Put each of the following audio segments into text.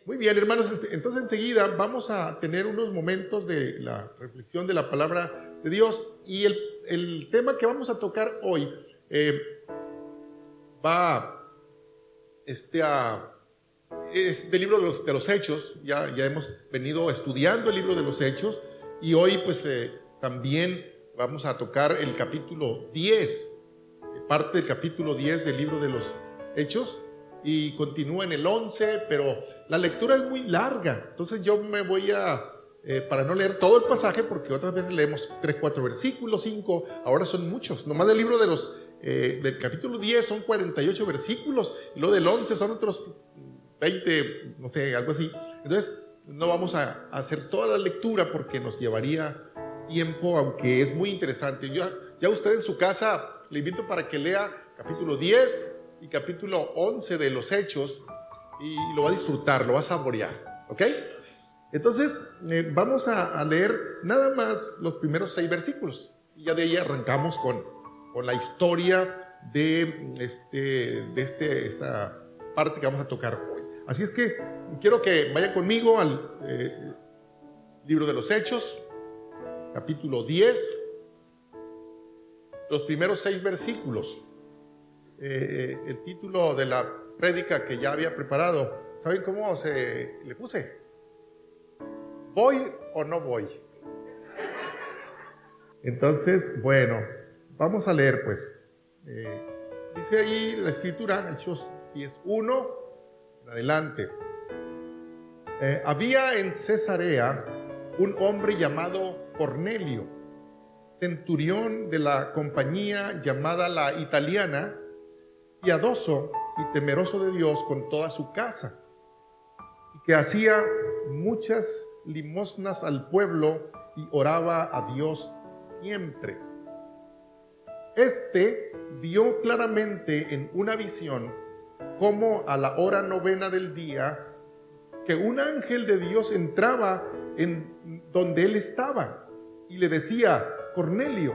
Muy bien, hermanos. Entonces enseguida vamos a tener unos momentos de la reflexión de la palabra de Dios y el tema que vamos a tocar hoy va es del libro de los Hechos. Ya hemos venido estudiando el libro de los Hechos y hoy pues también vamos a tocar el capítulo 10, parte del capítulo 10 del libro de los Hechos, y continúa en el 11, pero la lectura es muy larga, entonces yo me voy para no leer todo el pasaje, porque otras veces leemos 3, 4 versículos, 5, ahora son muchos, nomás del libro del capítulo 10 son 48 versículos, y lo del 11 son otros 20, no sé, algo así. Entonces no vamos a hacer toda la lectura porque nos llevaría tiempo, aunque es muy interesante. Ya usted en su casa le invito para que lea capítulo 10 y capítulo 11 de los Hechos y lo va a disfrutar, lo va a saborear, ¿ok? Entonces vamos a leer nada más los primeros 6 versículos y ya de ahí arrancamos con la historia de esta parte que vamos a tocar hoy. Así es que quiero que vayan conmigo al libro de los Hechos, capítulo 10, los primeros 6 versículos. El título de la prédica que ya había preparado, ¿saben cómo le puse? ¿Voy o no voy? Entonces, bueno, vamos a leer pues. Dice ahí la escritura, Hechos 10:1, en adelante. Había en Cesarea un hombre llamado Cornelio, centurión de la compañía llamada la Italiana, piadoso y temeroso de Dios con toda su casa, y que hacía muchas limosnas al pueblo y oraba a Dios siempre. Este vio claramente en una visión cómo a la hora 9 del día que un ángel de Dios entraba en donde él estaba y le decía: Cornelio.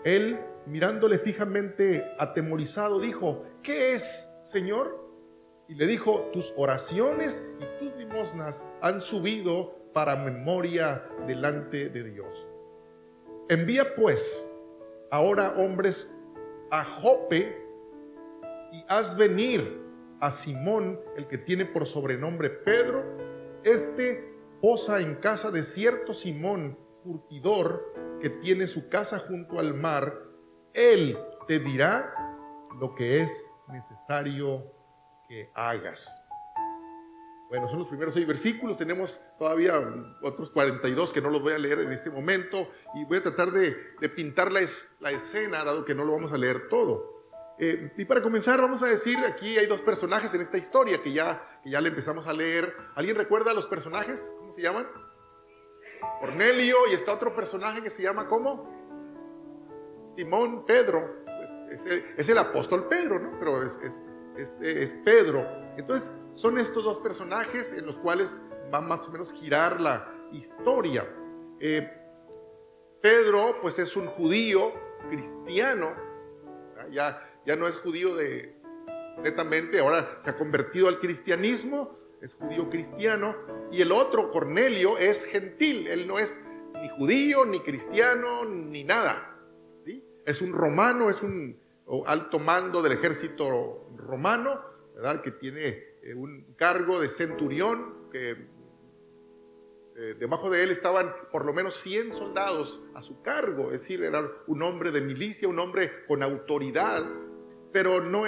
Él, mirándole fijamente, atemorizado, dijo: ¿qué es, Señor? Y le dijo: tus oraciones y tus limosnas han subido para memoria delante de Dios. Envía pues ahora hombres a Jope y haz venir a Simón, el que tiene por sobrenombre Pedro. Este posa en casa de cierto Simón, curtidor, que tiene su casa junto al mar. Él te dirá lo que es necesario que hagas. Bueno, son los primeros 6 versículos. Tenemos todavía otros 42 que no los voy a leer en este momento, y voy a tratar de pintar la escena, dado que no lo vamos a leer todo. Y para comenzar vamos a decir, aquí hay 2 personajes en esta historia que ya le empezamos a leer. ¿Alguien recuerda a los personajes? ¿Cómo se llaman? Cornelio, y está otro personaje que se llama ¿cómo? Simón Pedro. Es el apóstol Pedro, ¿no? Pero es Pedro. Entonces son estos 2 personajes en los cuales va más o menos girar la historia. Pedro pues es un judío cristiano, ya no es judío netamente, ahora se ha convertido al cristianismo, es judío cristiano. Y el otro, Cornelio, es gentil, él no es ni judío, ni cristiano, ni nada, ¿sí? Es un romano, es un alto mando del ejército romano, ¿verdad? Que tiene un cargo de centurión, que debajo de él estaban por lo menos 100 soldados a su cargo, es decir, era un hombre de milicia, un hombre con autoridad, pero no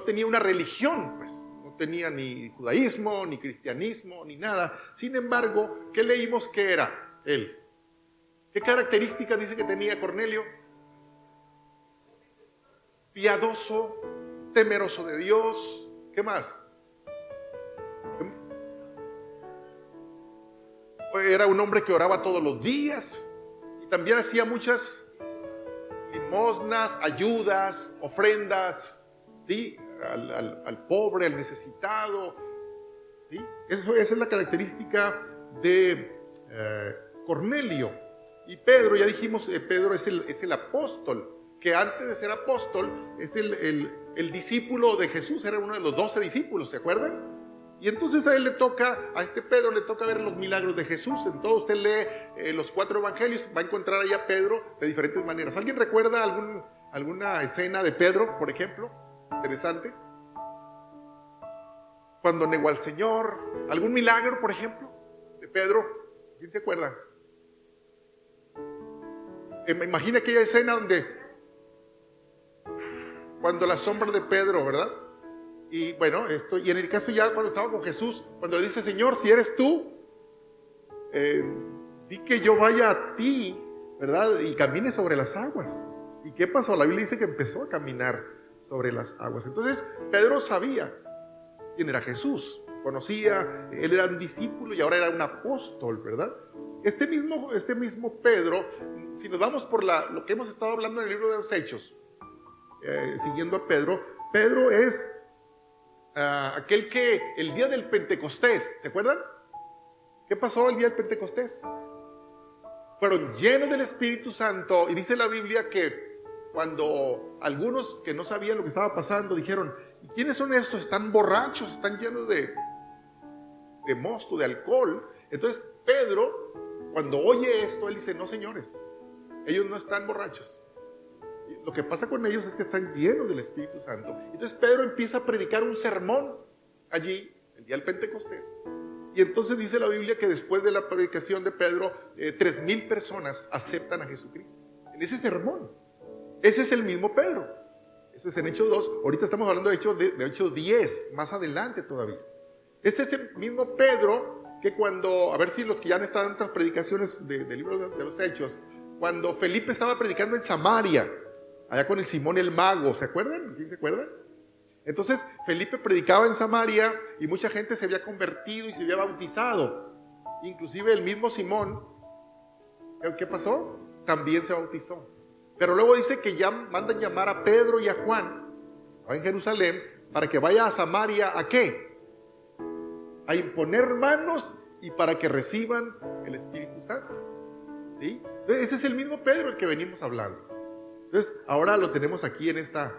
tenía una religión, pues. No tenía ni judaísmo, ni cristianismo, ni nada. Sin embargo, ¿qué leímos que era él? ¿Qué características dice que tenía Cornelio? Piadoso, temeroso de Dios. ¿Qué más? Era un hombre que oraba todos los días y también hacía muchas limosnas, ayudas, ofrendas, ¿sí? Al pobre, al necesitado, ¿sí? Esa es la característica de Cornelio. Y Pedro, ya dijimos, Pedro es el apóstol, que antes de ser apóstol es el discípulo de Jesús, era uno de los 12 discípulos, ¿se acuerdan? Y entonces a este Pedro le toca ver los milagros de Jesús. Entonces usted lee los 4 evangelios, va a encontrar ahí a Pedro de diferentes maneras. ¿Alguien recuerda alguna escena de Pedro, por ejemplo? Interesante. Cuando negó al Señor. ¿Algún milagro, por ejemplo, de Pedro? ¿Quién se acuerda? Me imagino aquella escena cuando la sombra de Pedro, ¿verdad? Y bueno, y en el caso ya cuando estaba con Jesús, cuando le dice, Señor, si eres tú, di que yo vaya a ti, ¿verdad? Y camine sobre las aguas. ¿Y qué pasó? La Biblia dice que empezó a caminar sobre las aguas. Entonces, Pedro sabía quién era Jesús, conocía, él era un discípulo y ahora era un apóstol, ¿verdad? Este mismo Pedro, si nos vamos por lo que hemos estado hablando en el libro de los Hechos, siguiendo a Pedro es aquel que el día del Pentecostés, ¿se acuerdan? ¿Qué pasó el día del Pentecostés? Fueron llenos del Espíritu Santo y dice la Biblia que cuando algunos que no sabían lo que estaba pasando dijeron, ¿y quiénes son estos? Están borrachos, están llenos de mosto, de alcohol. Entonces Pedro, cuando oye esto, él dice, no señores, ellos no están borrachos. Lo que pasa con ellos es que están llenos del Espíritu Santo. Entonces Pedro empieza a predicar un sermón allí, el día del Pentecostés. Y entonces dice la Biblia que después de la predicación de Pedro, 3,000 personas aceptan a Jesucristo. En ese sermón. Ese es el mismo Pedro. Eso es en Hechos 2. Ahorita estamos hablando de Hechos 10, más adelante todavía. Este es el mismo Pedro que cuando, a ver si los que ya han estado en otras predicaciones del libro de los Hechos, cuando Felipe estaba predicando en Samaria, allá con el Simón el mago, ¿se acuerdan? ¿Quién se acuerda? Entonces Felipe predicaba en Samaria y mucha gente se había convertido y se había bautizado. Inclusive el mismo Simón, ¿qué pasó? También se bautizó. Pero luego dice que ya mandan llamar a Pedro y a Juan, en Jerusalén, para que vaya a Samaria, ¿a qué? A imponer manos y para que reciban el Espíritu Santo. ¿Sí? Entonces, ese es el mismo Pedro el que venimos hablando. Entonces, ahora lo tenemos aquí en esta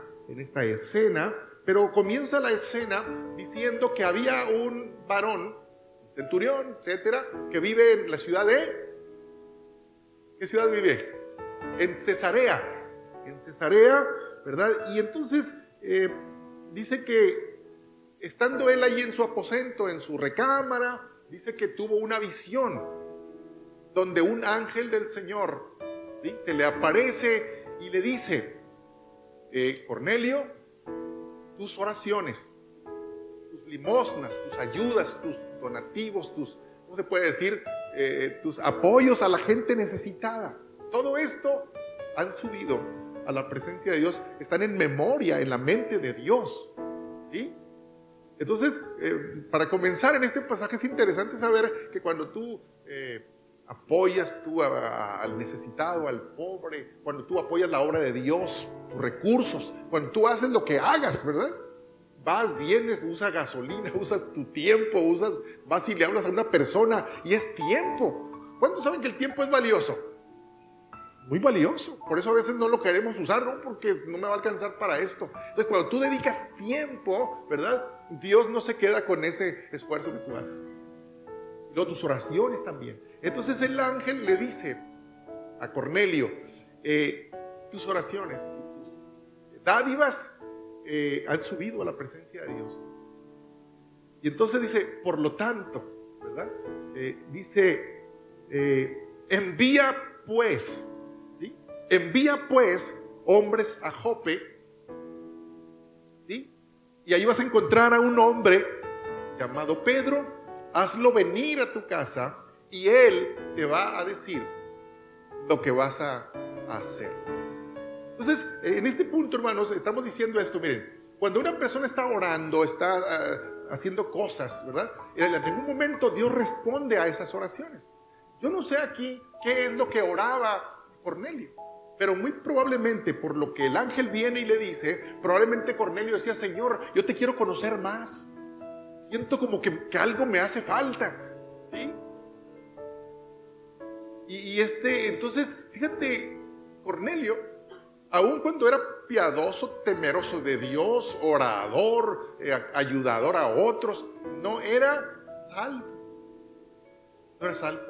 escena, pero comienza la escena diciendo que había un varón, un centurión, etcétera, que vive en la ciudad de... ¿Qué ciudad vive? En Cesarea, ¿verdad? Y entonces dice que estando él ahí en su aposento, en su recámara, dice que tuvo una visión donde un ángel del Señor, ¿sí?, se le aparece y le dice, Cornelio, tus oraciones, tus limosnas, tus ayudas, tus donativos, ¿cómo se puede decir? Tus apoyos a la gente necesitada. Todo esto han subido a la presencia de Dios, están en memoria, en la mente de Dios, ¿sí? Entonces, para comenzar en este pasaje es interesante saber que cuando tú apoyas al necesitado, al pobre, cuando tú apoyas la obra de Dios, tus recursos, cuando tú haces lo que hagas, ¿verdad? Vas, vienes, usas gasolina, usas tu tiempo, vas y le hablas a una persona y es tiempo. ¿Cuántos saben que el tiempo es valioso? Muy valioso, por eso a veces no lo queremos usar, ¿no? Porque no me va a alcanzar para esto. Entonces cuando tú dedicas tiempo, ¿verdad? Dios no se queda con ese esfuerzo que tú haces. Y luego tus oraciones también. Entonces el ángel le dice a Cornelio, tus oraciones, tus dádivas han subido a la presencia de Dios. Y entonces dice, por lo tanto, ¿verdad? Dice, envía pues hombres a Jope, ¿sí? Y ahí vas a encontrar a un hombre llamado Pedro, hazlo venir a tu casa y él te va a decir lo que vas a hacer. Entonces, en este punto, hermanos, estamos diciendo esto, miren, cuando una persona está orando, está haciendo cosas, ¿verdad? En algún momento Dios responde a esas oraciones. Yo no sé aquí qué es lo que oraba Cornelio, pero muy probablemente por lo que el ángel viene y le dice, probablemente Cornelio decía, Señor, yo te quiero conocer más. Siento como que algo me hace falta, ¿sí? Entonces, fíjate, Cornelio, aun cuando era piadoso, temeroso de Dios, orador, ayudador a otros, no era salvo. No era salvo.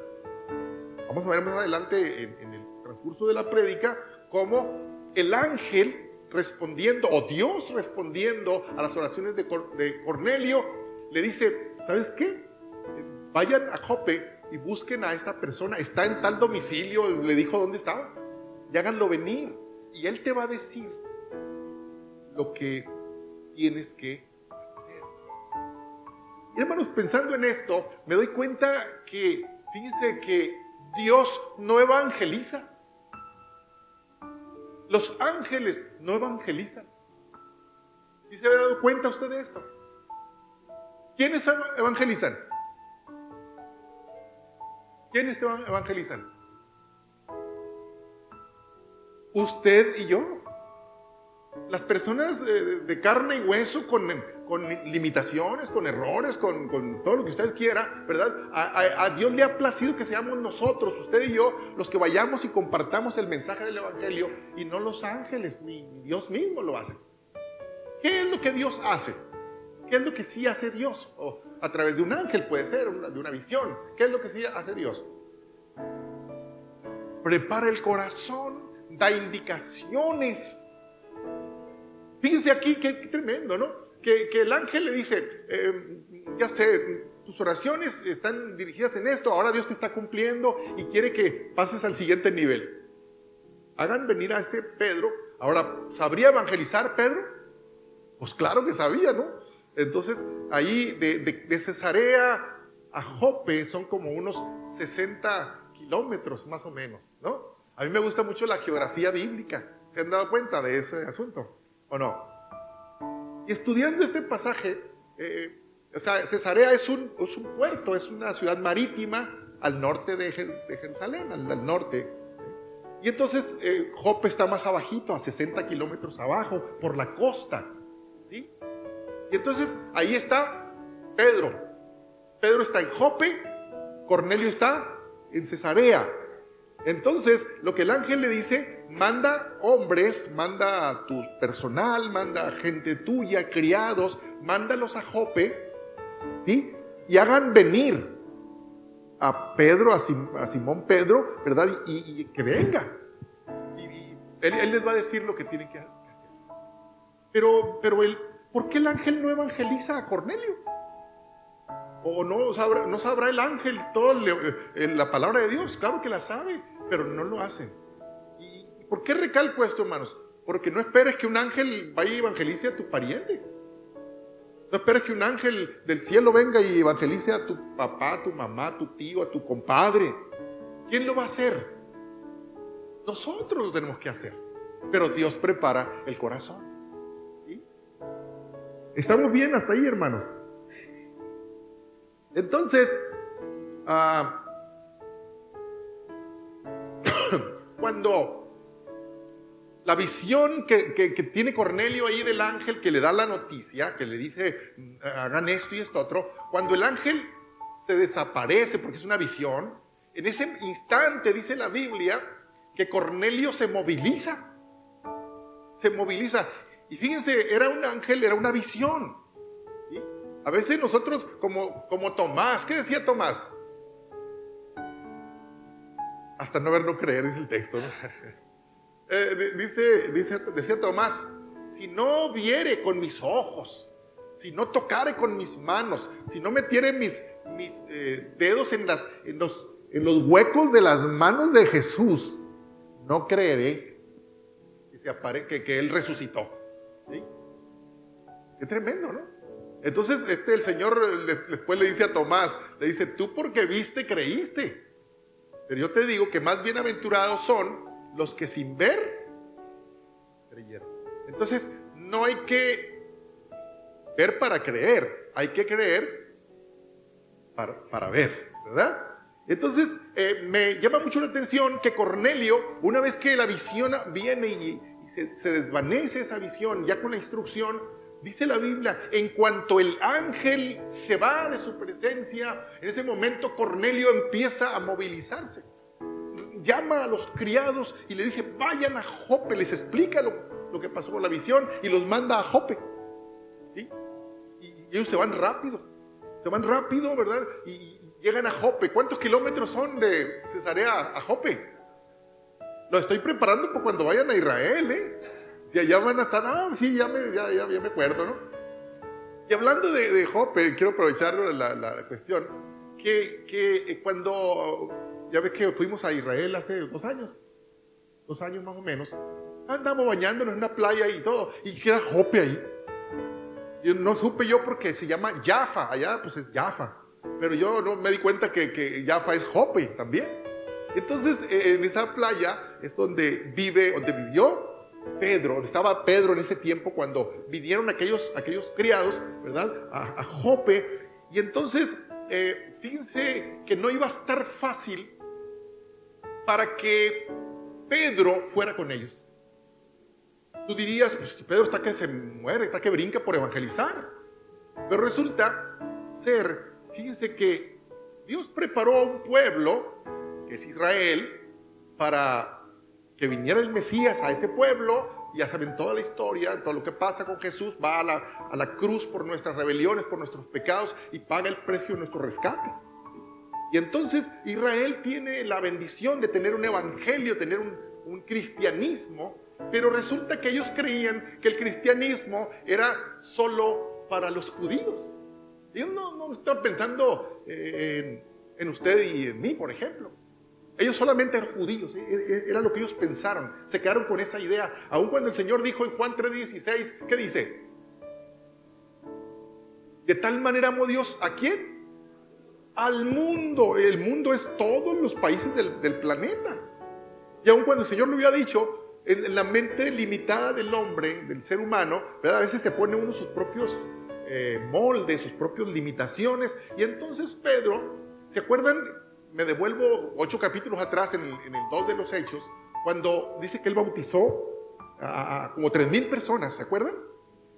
Vamos a ver más adelante en el transcurso de la prédica cómo el ángel respondiendo, o Dios respondiendo a las oraciones de Cornelio, le dice: ¿sabes qué? Vayan a Jope y busquen a esta persona, está en tal domicilio, le dijo dónde estaba, y háganlo venir, y él te va a decir lo que tienes que hacer. Y hermanos, pensando en esto, me doy cuenta que, fíjense que Dios no evangeliza. Los ángeles no evangelizan. ¿Sí se ha dado cuenta usted de esto? ¿Quiénes evangelizan? ¿Quiénes evangelizan? Usted y yo. Las personas de carne y hueso, con limitaciones, con errores, con todo lo que usted quiera, ¿verdad? A Dios le ha placido que seamos nosotros, usted y yo, los que vayamos y compartamos el mensaje del evangelio, y no los ángeles, ni Dios mismo lo hace. ¿Qué es lo que Dios hace? ¿Qué es lo que sí hace Dios? O a través de un ángel, puede ser, de una visión. ¿Qué es lo que sí hace Dios? Prepara el corazón, da indicaciones. Fíjense aquí, qué tremendo, ¿no? Que el ángel le dice: ya sé, tus oraciones están dirigidas en esto, ahora Dios te está cumpliendo y quiere que pases al siguiente nivel. Hagan venir a este Pedro. Ahora, ¿sabría evangelizar Pedro? Pues claro que sabía, ¿no? Entonces, ahí de Cesarea a Jope son como unos 60 kilómetros más o menos, ¿no? A mí me gusta mucho la geografía bíblica. ¿Se han dado cuenta de ese asunto o no? Y estudiando este pasaje, Cesarea es un puerto, es una ciudad marítima al norte de Jerusalén, al norte. Y entonces Jope está más abajito, a 60 kilómetros abajo, por la costa, ¿sí? Y entonces ahí está Pedro. Pedro está en Jope, Cornelio está en Cesarea. Entonces, lo que el ángel le dice: manda hombres, manda a tu personal, manda a gente tuya, criados, mándalos a Jope, ¿sí? Y hagan venir a Pedro, a Simón Pedro, ¿verdad? Y que venga. Y él les va a decir lo que tienen que hacer. Pero ¿por qué el ángel no evangeliza a Cornelio? ¿O no sabrá el ángel toda la palabra de Dios? Claro que la sabe, pero no lo hace. ¿Y por qué recalco esto, hermanos? Porque no esperes que un ángel vaya y evangelice a tu pariente. No esperes que un ángel del cielo venga y evangelice a tu papá, a tu mamá, a tu tío, a tu compadre. ¿Quién lo va a hacer? Nosotros lo tenemos que hacer. Pero Dios prepara el corazón. ¿Sí? ¿Estamos bien hasta ahí, hermanos? Entonces, cuando la visión que tiene Cornelio ahí del ángel que le da la noticia, que le dice: hagan esto y esto otro, cuando el ángel se desaparece, porque es una visión, en ese instante dice la Biblia que Cornelio se moviliza. Se moviliza. Y fíjense, era un ángel, era una visión. ¿Sí? A veces nosotros, como Tomás, ¿qué decía Tomás? Hasta no ver, no creer, dice el texto, ¿no? Decía Tomás: si no viere con mis ojos, si no tocare con mis manos, si no metiere mis dedos en los huecos de las manos de Jesús, no creeré que Él resucitó. ¿Sí? Qué tremendo, ¿no? Entonces el Señor después le dice a Tomás, le dice: tú porque viste, creíste. Pero yo te digo que más bienaventurados son los que sin ver creyeron. Entonces no hay que ver para creer, hay que creer para ver, ¿verdad? Entonces me llama mucho la atención que Cornelio, una vez que la visión viene y se desvanece esa visión, ya con la instrucción, dice la Biblia, en cuanto el ángel se va de su presencia, en ese momento Cornelio empieza a movilizarse. Llama a los criados y le dice: vayan a Jope, les explica lo que pasó con la visión y los manda a Jope. ¿Sí? Y ellos se van rápido. Se van rápido, ¿verdad? Y llegan a Jope. ¿Cuántos kilómetros son de Cesarea a Jope? Lo estoy preparando para cuando vayan a Israel, ¿eh? Si allá van a estar, sí, ya me acuerdo, ¿no? Y hablando de Jope, quiero aprovechar la cuestión, que cuando, ya ves que fuimos a Israel hace 2 años más o menos, andamos bañándonos en una playa y todo, y queda Jope ahí. Y no supe yo porque se llama Jaffa, allá pues es Jaffa, pero yo no me di cuenta que Jaffa es Jope también. Entonces en esa playa es donde vivió Pedro, donde estaba Pedro en ese tiempo cuando vinieron aquellos criados, ¿verdad? A Jope. Y entonces fíjense que no iba a estar fácil para que Pedro fuera con ellos. Tú dirías, pues Pedro está que se muere, está que brinca por evangelizar. Pero resulta ser, fíjense que Dios preparó a un pueblo, que es Israel, para que viniera el Mesías a ese pueblo. Ya saben toda la historia, todo lo que pasa con Jesús. Va a la cruz por nuestras rebeliones, por nuestros pecados, y paga el precio de nuestro rescate. Y entonces Israel tiene la bendición de tener un evangelio, tener un cristianismo. Pero resulta que ellos creían que el cristianismo era solo para los judíos. Ellos no están pensando en usted y en mí, por ejemplo. Ellos solamente eran judíos, era lo que ellos pensaron. Se quedaron con esa idea. Aun cuando el Señor dijo en Juan 3:16, ¿qué dice? De tal manera amó Dios, ¿a quién? Al mundo. El mundo es todos los países del planeta. Y aun cuando el Señor lo había dicho, en la mente limitada del hombre, del ser humano, ¿verdad? A veces se pone uno sus propios moldes, sus propias limitaciones. Y entonces Pedro, ¿se acuerdan? Me devuelvo 8 capítulos atrás en el 2 de los Hechos, cuando dice que él bautizó a como 3,000 personas, ¿se acuerdan?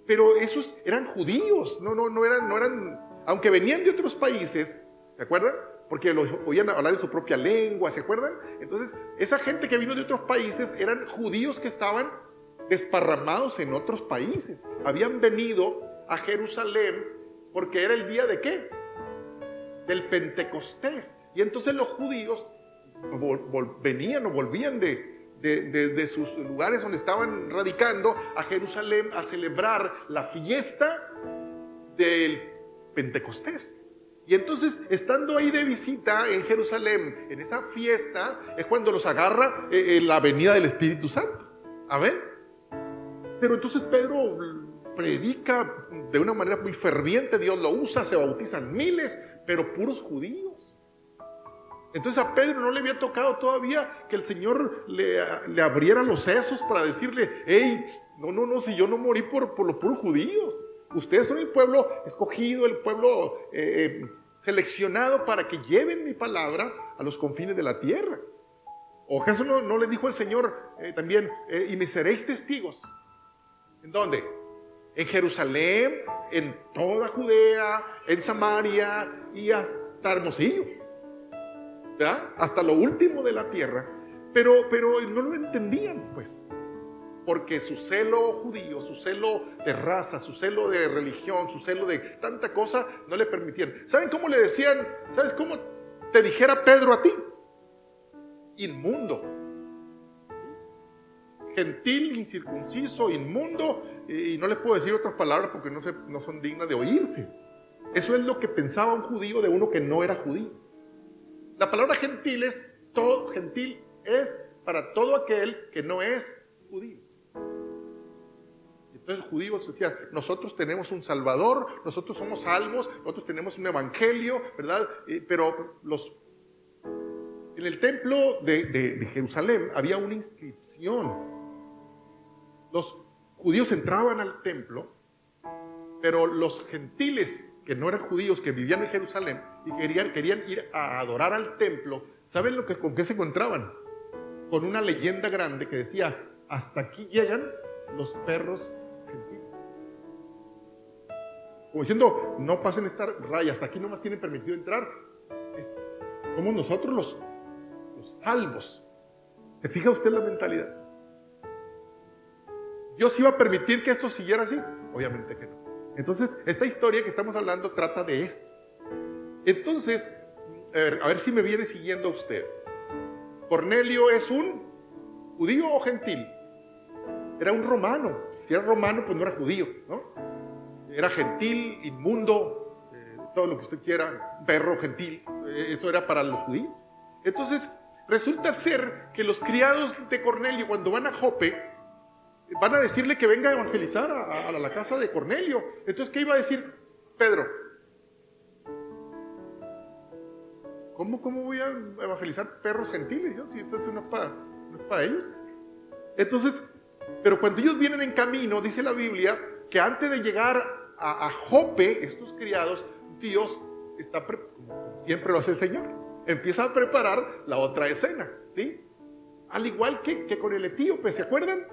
Pero esos eran judíos, no eran, aunque venían de otros países, ¿se acuerdan? Porque los oían hablar en su propia lengua, ¿se acuerdan? Entonces, esa gente que vino de otros países eran judíos que estaban desparramados en otros países. Habían venido a Jerusalén porque era el día ¿de qué? Del Pentecostés. Y entonces los judíos volvían de sus lugares donde estaban radicando a Jerusalén a celebrar la fiesta del Pentecostés. Y entonces, estando ahí de visita en Jerusalén, en esa fiesta, es cuando los agarra la venida del Espíritu Santo. Amén. Pero entonces Pedro predica de una manera muy ferviente, Dios lo usa, se bautizan miles, pero puros judíos. Entonces a Pedro no le había tocado todavía que el Señor le abriera los sesos para decirle, hey, no, si yo no morí por los puros judíos. Ustedes son el pueblo escogido, el pueblo seleccionado para que lleven mi palabra a los confines de la tierra. ¿O acaso no les dijo el Señor también, y me seréis testigos? ¿En dónde? En Jerusalén, en toda Judea, en Samaria y hasta Hermosillo, ¿verdad? Hasta lo último de la tierra. Pero no lo entendían, pues. Porque su celo judío, su celo de raza, su celo de religión, su celo de tanta cosa, no le permitían. ¿Saben cómo le decían? ¿Sabes cómo te dijera Pedro a ti? Inmundo. Gentil, incircunciso, inmundo. Y no les puedo decir otras palabras porque no son dignas de oírse. Eso es lo que pensaba un judío de uno que no era judío. La palabra gentil es para todo aquel que no es judío. Entonces el judío decía, nosotros tenemos un Salvador, nosotros somos salvos, nosotros tenemos un evangelio, ¿verdad? Pero en el templo de Jerusalén había una inscripción. Los judíos entraban al templo, pero los gentiles que no eran judíos, que vivían en Jerusalén y querían ir a adorar al templo, ¿saben con qué se encontraban? Con una leyenda grande que decía, hasta aquí llegan los perros gentiles. Como diciendo, no pasen esta raya, hasta aquí nomás tienen permitido entrar. Somos nosotros los salvos. ¿Se fija usted la mentalidad? ¿Dios iba a permitir que esto siguiera así? Obviamente que no. Entonces, esta historia que estamos hablando trata de esto. Entonces, a ver si me viene siguiendo usted. Cornelio es un judío o gentil. Era un romano. Si era romano, pues no era judío, ¿no? Era gentil, inmundo, todo lo que usted quiera, perro gentil. Eso era para los judíos. Entonces, resulta ser que los criados de Cornelio, cuando van a Jope, van a decirle que venga a evangelizar a la casa de Cornelio. Entonces, ¿qué iba a decir Pedro? ¿Cómo voy a evangelizar perros gentiles? Si eso no es para ellos. Entonces, pero cuando ellos vienen en camino, dice la Biblia, que antes de llegar a Jope, estos criados, Dios está, como siempre lo hace el Señor, empieza a preparar la otra escena, ¿sí? Al igual que con el etíope, ¿se acuerdan?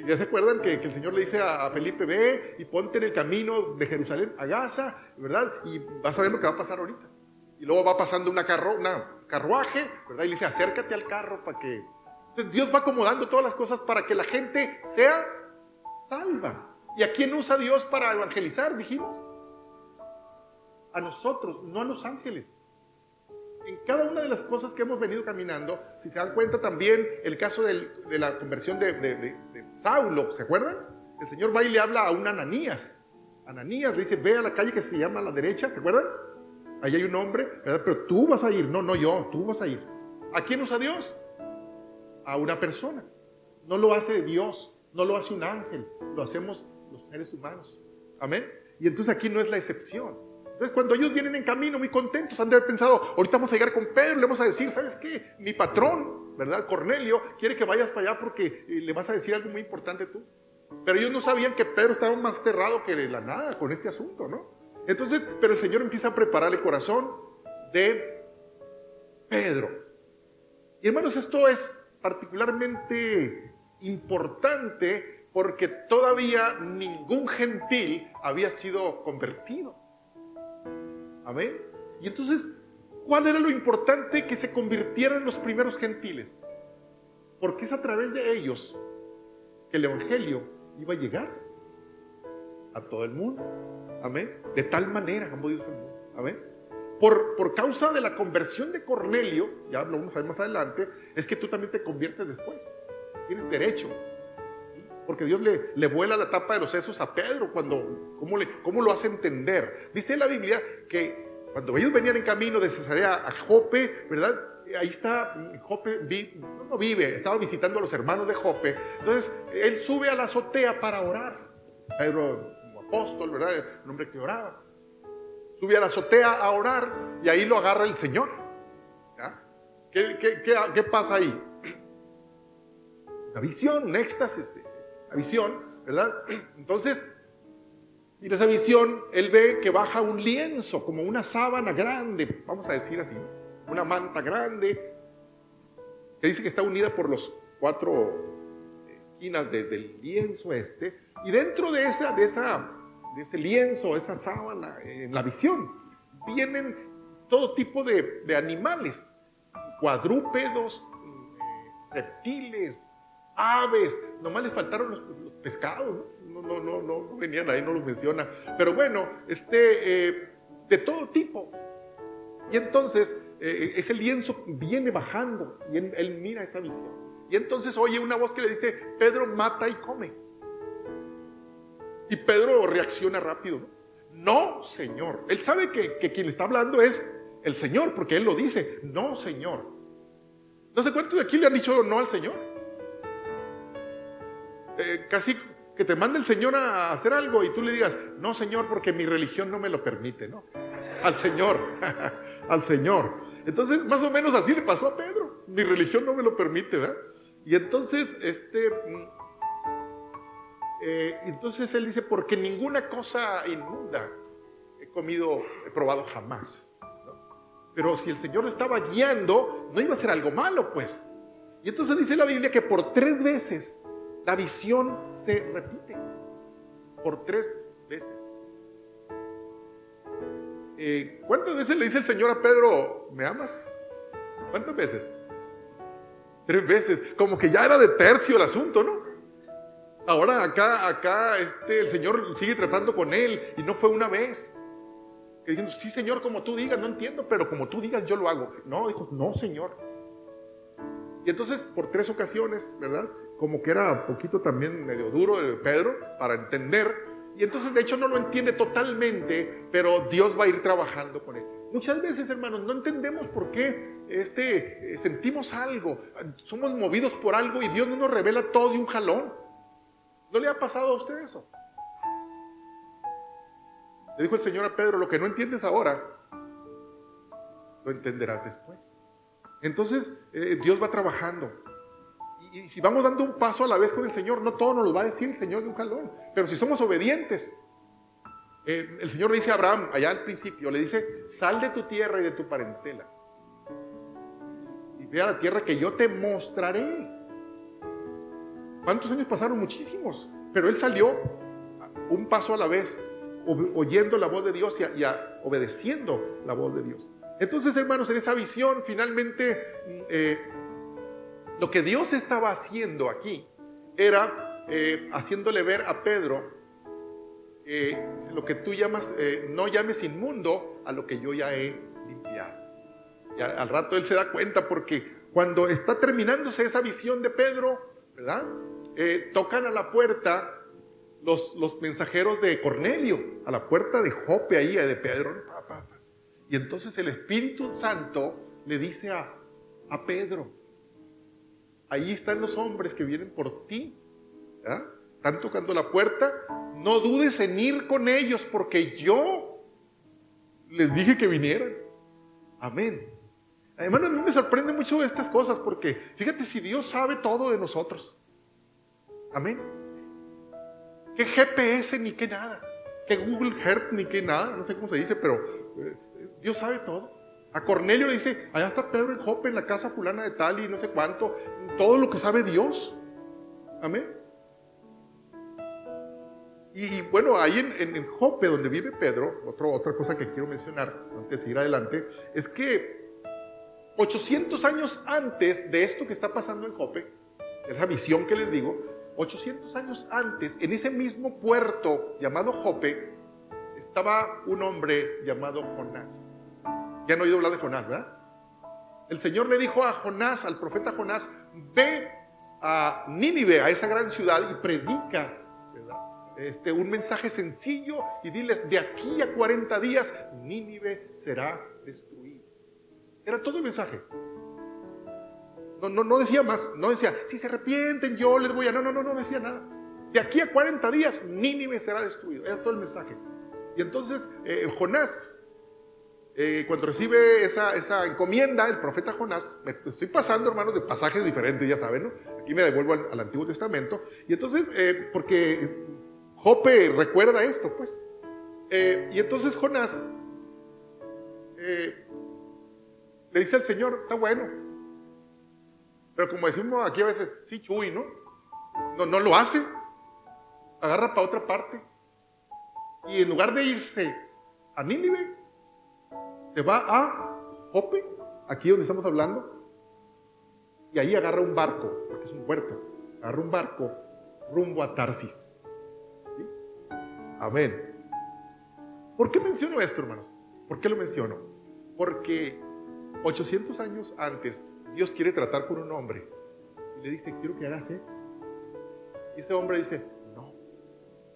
Ya se acuerdan que el Señor le dice a Felipe, ve y ponte en el camino de Jerusalén a Gaza, ¿verdad? Y vas a ver lo que va a pasar ahorita. Y luego va pasando una carruaje, ¿verdad? Y le dice, acércate al carro para que... Entonces Dios va acomodando todas las cosas para que la gente sea salva. ¿Y a quién usa Dios para evangelizar, dijimos? A nosotros, no a los ángeles. En cada una de las cosas que hemos venido caminando, si se dan cuenta también el caso de la conversión de Saulo, ¿se acuerdan? El Señor va y le habla a un Ananías. Ananías le dice, ve a la calle que se llama a la derecha, ¿se acuerdan? Ahí hay un hombre, ¿verdad? Pero tú vas a ir, no yo, tú vas a ir. ¿A quién usa Dios? A una persona. No lo hace Dios, no lo hace un ángel, lo hacemos los seres humanos. Amén. Y entonces aquí no es la excepción. Entonces cuando ellos vienen en camino muy contentos, han de haber pensado, ahorita vamos a llegar con Pedro, le vamos a decir, ¿sabes qué? Mi patrón, ¿verdad? Cornelio, quiere que vayas para allá porque le vas a decir algo muy importante tú. Pero ellos no sabían que Pedro estaba más cerrado que la nada con este asunto, ¿no? Entonces, pero el Señor empieza a preparar el corazón de Pedro. Y hermanos, esto es particularmente importante porque todavía ningún gentil había sido convertido. Amén. Y entonces, ¿cuál era lo importante? Que se convirtieran los primeros gentiles. Porque es a través de ellos que el evangelio iba a llegar a todo el mundo. Amén. De tal manera amó Dios al mundo. Amén. Por causa de la conversión de Cornelio, ya lo vamos a ver más adelante, es que tú también te conviertes después. Tienes derecho. Porque Dios le vuela la tapa de los sesos a Pedro ¿cómo lo hace entender? Dice la Biblia que cuando ellos venían en camino de Cesarea a Jope, ¿verdad? Ahí está, Jope no vive, estaba visitando a los hermanos de Jope. Entonces, él sube a la azotea para orar. Pedro, como apóstol, ¿verdad? Un hombre que oraba. Sube a la azotea a orar y ahí lo agarra el Señor. ¿Ya? ¿Qué pasa ahí? Una visión, un éxtasis. La visión, ¿verdad? Entonces, en esa visión, él ve que baja un lienzo, como una sábana grande, vamos a decir así, una manta grande, que dice que está unida por los 4 esquinas del lienzo y dentro de ese lienzo, esa sábana, en la visión, vienen todo tipo de animales, cuadrúpedos, reptiles, aves, nomás les faltaron los pescados, no venían ahí, no los menciona, pero bueno, de todo tipo. Y entonces ese lienzo viene bajando y él mira esa visión. Y entonces oye una voz que le dice, Pedro, mata y come. Y Pedro reacciona rápido, no, Señor. Él sabe que quien le está hablando es el Señor, porque él lo dice, no, Señor. No sé cuántos de aquí le han dicho no al Señor. Casi que te mande el Señor a hacer algo y tú le digas, no, Señor, porque mi religión no me lo permite, ¿no? Al Señor, al Señor. Entonces, más o menos así le pasó a Pedro. Mi religión no me lo permite, ¿verdad? Y entonces, entonces él dice, porque ninguna cosa inmunda he probado jamás, ¿no? Pero si el Señor lo estaba guiando, no iba a ser algo malo, pues. Y entonces dice la Biblia que por 3 veces la visión se repite. Por 3 veces. ¿Cuántas veces le dice el Señor a Pedro, ¿me amas? ¿Cuántas veces? 3 veces. Como que ya era de tercio el asunto, ¿no? Ahora acá el Señor sigue tratando con él y no fue una vez. que diciendo, sí, Señor, como tú digas, no entiendo, pero como tú digas, yo lo hago. No, dijo, no, Señor. Y entonces, por 3 ocasiones, ¿verdad? Como que era un poquito también medio duro de Pedro para entender. Y entonces, de hecho, no lo entiende totalmente, pero Dios va a ir trabajando con él. Muchas veces, hermanos, no entendemos por qué sentimos algo, somos movidos por algo y Dios no nos revela todo de un jalón. ¿No le ha pasado a usted eso? Le dijo el Señor a Pedro, lo que no entiendes ahora, lo entenderás después. Entonces, Dios va trabajando. Y si vamos dando un paso a la vez con el Señor, no todo nos lo va a decir el Señor de un jalón. Pero si somos obedientes, el Señor le dice a Abraham, allá al principio, le dice, sal de tu tierra y de tu parentela. Y ve a la tierra que yo te mostraré. ¿Cuántos años pasaron? Muchísimos. Pero él salió un paso a la vez, oyendo la voz de Dios y obedeciendo la voz de Dios. Entonces, hermanos, en esa visión, finalmente, lo que Dios estaba haciendo aquí era haciéndole ver a Pedro lo que tú llamas, no llames inmundo a lo que yo ya he limpiado. Y al rato él se da cuenta, porque cuando está terminándose esa visión de Pedro, ¿verdad? Tocan a la puerta los mensajeros de Cornelio, a la puerta de Jope ahí, de Pedro. Y entonces el Espíritu Santo le dice a Pedro, ahí están los hombres que vienen por ti, ¿verdad? Están tocando la puerta, no dudes en ir con ellos porque yo les dije que vinieran. Amén. Además, a mí me sorprende mucho estas cosas porque fíjate, si Dios sabe todo de nosotros. Amén. Que GPS ni que nada, que Google Earth ni que nada, no sé cómo se dice, pero Dios sabe todo. A Cornelio le dice, allá está Pedro en Jope, en la casa fulana de tal y no sé cuánto, todo lo que sabe Dios. Amén. Y bueno, ahí en Jope, donde vive Pedro, otra cosa que quiero mencionar antes de seguir adelante, es que 800 años antes de esto que está pasando en Jope, esa visión que les digo, 800 años antes, en ese mismo puerto llamado Jope, estaba un hombre llamado Jonás. Ya han oído hablar de Jonás, ¿verdad? El Señor le dijo a Jonás, al profeta Jonás, ve a Nínive, a esa gran ciudad, y predica, ¿verdad? Un mensaje sencillo y diles, de aquí a 40 días Nínive será destruida. Era todo el mensaje. No decía más, no decía, si se arrepienten yo les voy a... No decía nada. De aquí a 40 días Nínive será destruido. Era todo el mensaje. Y entonces Jonás, cuando recibe esa encomienda, el profeta Jonás, me estoy pasando, hermanos, de pasajes diferentes, ya saben, ¿no? Aquí me devuelvo al Antiguo Testamento. Y entonces, porque Jope recuerda esto, pues. Y entonces Jonás le dice al Señor, está bueno. Pero como decimos aquí a veces, sí, chuy, ¿no? No lo hace. Agarra para otra parte. Y en lugar de irse a Nínive, se va a Jope, aquí donde estamos hablando, y ahí agarra un barco, porque es un puerto, agarra un barco rumbo a Tarsis. ¿Sí? Amén. ¿Por qué menciono esto, hermanos? ¿Por qué lo menciono? Porque 800 años antes, Dios quiere tratar con un hombre y le dice, quiero que hagas esto. Y ese hombre dice, no.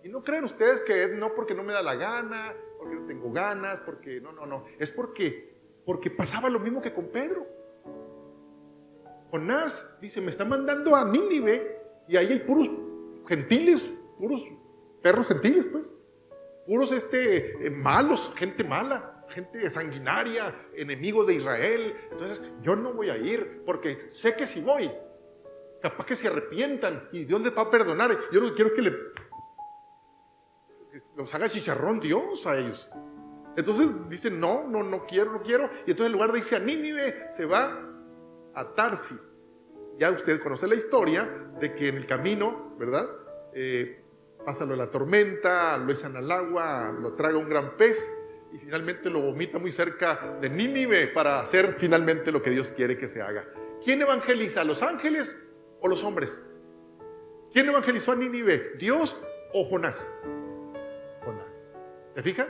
Y no crean ustedes que es no porque no me da la gana, porque no tengo ganas, porque no. Es porque pasaba lo mismo que con Pedro. Jonás dice, me está mandando a Nínive y ahí hay puros gentiles, puros perros gentiles, pues. Puros malos, gente mala, gente sanguinaria, enemigos de Israel. Entonces yo no voy a ir porque sé que si voy, capaz que se arrepientan y Dios les va a perdonar. Yo no quiero que los haga chicharrón Dios a ellos. Entonces dicen, no quiero. Y entonces en lugar de irse a Nínive, se va a Tarsis. Ya usted conoce la historia de que en el camino, ¿verdad? Pasa lo de la tormenta, lo echan al agua, lo traga un gran pez y finalmente lo vomita muy cerca de Nínive para hacer finalmente lo que Dios quiere que se haga. ¿Quién evangeliza? ¿Los ángeles o los hombres? ¿Quién evangelizó a Nínive? ¿Dios o Jonás? Jonás. ¿Se fijan?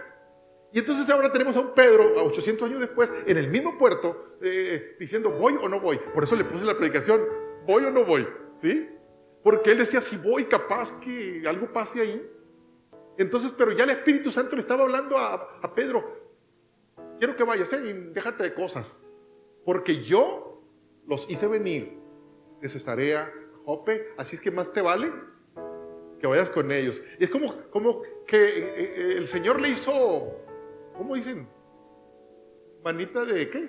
Y entonces ahora tenemos a un Pedro, a 800 años después, en el mismo puerto, diciendo, ¿voy o no voy? Por eso le puse la predicación, ¿voy o no voy? ¿Sí? Porque él decía, si voy, capaz que algo pase ahí. Entonces, pero ya el Espíritu Santo le estaba hablando a Pedro, quiero que vayas, y déjate de cosas, porque yo los hice venir de Cesarea a Jope, así es que más te vale que vayas con ellos. Y es como que el Señor le hizo, ¿cómo dicen? Manita de ¿qué?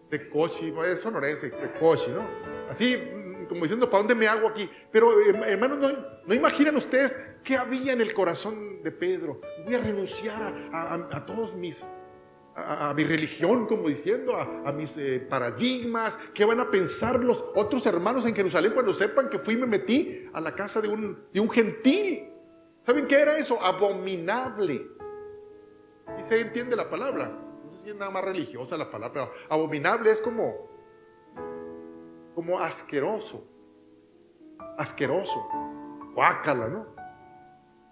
De cochi, es sonorense, de cochi, ¿no? Así como diciendo, ¿para dónde me hago aquí? Pero hermanos, no imaginan ustedes qué había en el corazón de Pedro. Voy a renunciar a todos a mi religión, como diciendo, a mis paradigmas. ¿Qué van a pensar los otros hermanos en Jerusalén cuando sepan que fui y me metí a la casa de un gentil? ¿Saben qué era eso? Abominable. Y se entiende la palabra. No sé si es nada más religiosa la palabra, pero abominable es como asqueroso, guácala, ¿no?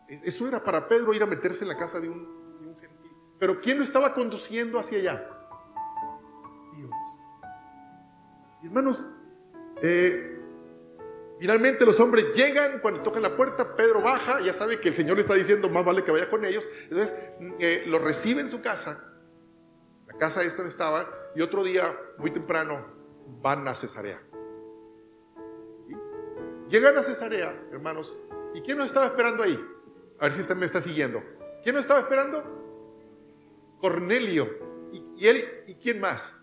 Eso era para Pedro, ir a meterse en la casa de un gentil. Pero ¿quién lo estaba conduciendo hacia allá? Dios. Y hermanos, finalmente los hombres llegan, cuando tocan la puerta, Pedro baja, ya sabe que el Señor le está diciendo, más vale que vaya con ellos. Entonces lo recibe en su casa, la casa esta donde estaba, y otro día, muy temprano, van a Cesarea. ¿Sí? Llegan a Cesarea, hermanos, ¿y quién nos estaba esperando ahí? A ver si usted me está siguiendo. ¿Quién nos estaba esperando? Cornelio. ¿Y él? ¿Y quién más?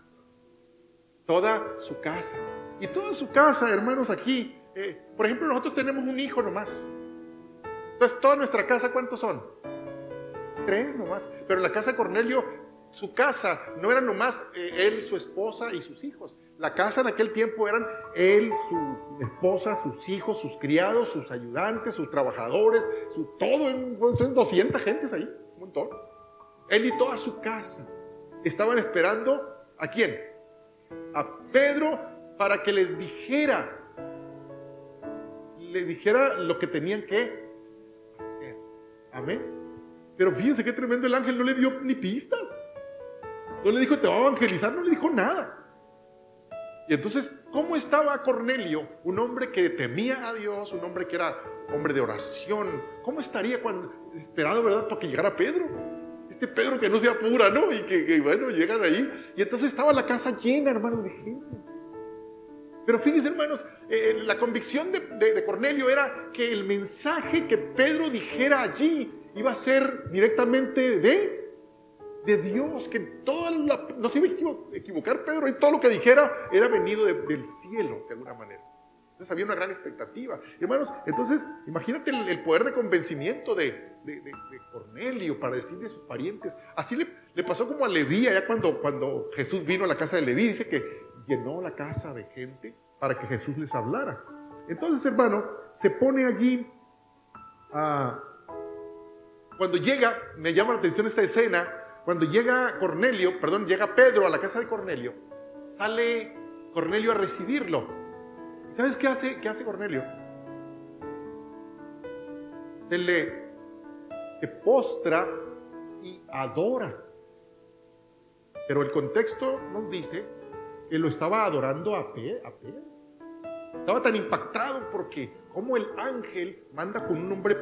Toda su casa. Y toda su casa, hermanos, aquí, por ejemplo, nosotros tenemos un hijo nomás. Entonces, toda nuestra casa, ¿cuántos son? 3 nomás. Pero en la casa de Cornelio, su casa no era nomás él, su esposa y sus hijos. La casa en aquel tiempo eran él, su esposa, sus hijos, sus criados, sus ayudantes, sus trabajadores, todo, son 200 gentes ahí, un montón. Él y toda su casa estaban esperando, ¿a quién? A Pedro, para que les dijera lo que tenían que hacer. Amén. Pero fíjense qué tremendo, el ángel no le dio ni pistas. No le dijo, te va a evangelizar, no le dijo nada. Y entonces, ¿cómo estaba Cornelio? Un hombre que temía a Dios, un hombre que era hombre de oración. ¿Cómo estaría esperado, verdad, para que llegara Pedro? Este Pedro que no se apura, ¿no? Y que bueno, llegan ahí. Y entonces estaba la casa llena, hermanos, de gente. Pero fíjense, hermanos, la convicción de Cornelio era que el mensaje que Pedro dijera allí iba a ser directamente de Dios, que no se iba a equivocar Pedro, y todo lo que dijera era venido del cielo, de alguna manera. Entonces había una gran expectativa. Hermanos, entonces imagínate el poder de convencimiento de Cornelio para decirle a sus parientes. Así le pasó como a Leví, allá cuando Jesús vino a la casa de Leví, dice que llenó la casa de gente para que Jesús les hablara. Entonces, hermano, se pone allí, cuando llega, me llama la atención esta escena, cuando llega Pedro a la casa de Cornelio, sale Cornelio a recibirlo. ¿Sabes qué hace Cornelio? Se postra y adora. Pero el contexto nos dice que lo estaba adorando a Pedro. Estaba tan impactado porque como el ángel manda con un hombre,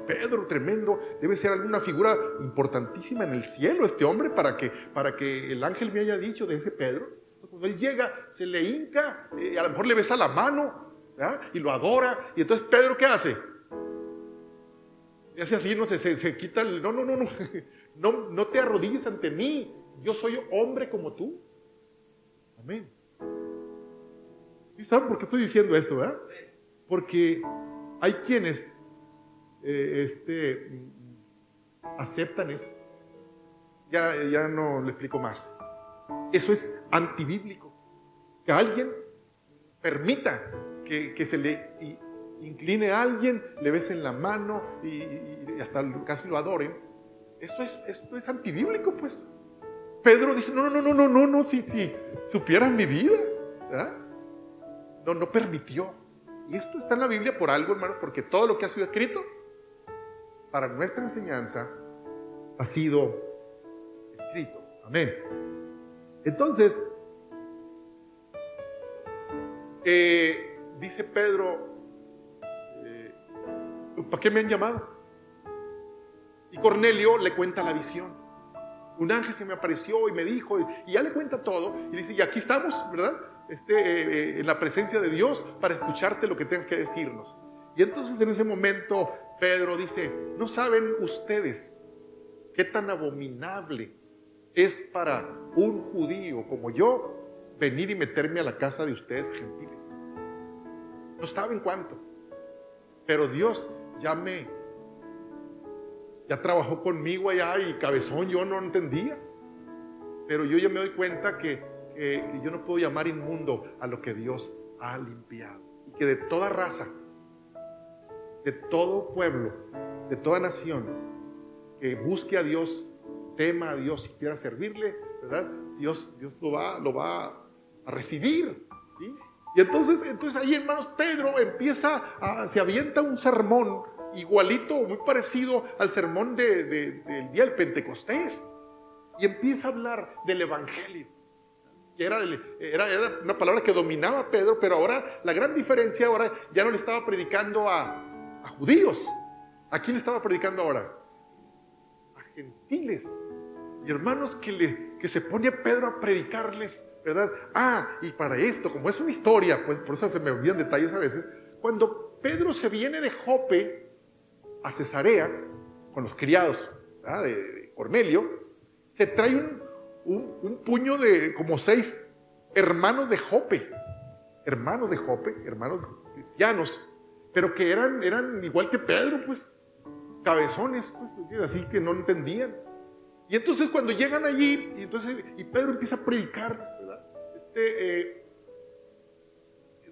Pedro, tremendo, debe ser alguna figura importantísima en el cielo este hombre para que el ángel me haya dicho de ese Pedro. Cuando él llega, se le hinca, a lo mejor le besa la mano, ¿verdad? Y lo adora. Y entonces Pedro, ¿qué hace? Y hace así, no se quita el... No te arrodilles ante mí, yo soy hombre como tú. Amén. ¿Y saben por qué estoy diciendo esto, verdad? Porque hay quienes aceptan eso. Ya no le explico más. Eso es antibíblico. Que alguien permita que se le incline a alguien, le besen la mano y hasta casi lo adoren. Esto es antibíblico, pues. Pedro dice, no, si supieran mi vida, ¿verdad? No permitió. Y esto está en la Biblia por algo, hermano, porque todo lo que ha sido escrito para nuestra enseñanza, ha sido escrito. Amén. Entonces, dice Pedro, ¿para qué me han llamado? Y Cornelio le cuenta la visión. Un ángel se me apareció y me dijo, y ya le cuenta todo, y dice, y aquí estamos, ¿verdad? En la presencia de Dios para escucharte lo que tengas que decirnos. Y entonces en ese momento Pedro dice, no saben ustedes qué tan abominable es para un judío como yo venir y meterme a la casa de ustedes gentiles. No saben cuánto. Pero Dios ya trabajó conmigo allá y cabezón, yo no entendía. Pero yo ya me doy cuenta que yo no puedo llamar inmundo a lo que Dios ha limpiado. Y que de toda raza, de todo pueblo, de toda nación, que busque a Dios, tema a Dios y quiera servirle, ¿verdad? Dios lo va a recibir, ¿sí? Y entonces ahí, hermanos, Pedro se avienta un sermón igualito, muy parecido al sermón del día del Pentecostés, y empieza a hablar del Evangelio, que era una palabra que dominaba a Pedro, pero ahora la gran diferencia, ahora ya no le estaba predicando a judíos. ¿A quién le estaba predicando ahora? A gentiles. Y hermanos, que se pone a Pedro a predicarles, ¿verdad? Y para esto, como es una historia, pues por eso se me olvidan detalles a veces, cuando Pedro se viene de Jope a Cesarea con los criados, ¿verdad?, de Cornelio, se trae un puño de como 6 hermanos de Jope, hermanos cristianos, pero que eran igual que Pedro, pues, cabezones, pues, así que no entendían. Y entonces cuando llegan allí, y Pedro empieza a predicar, ¿verdad?,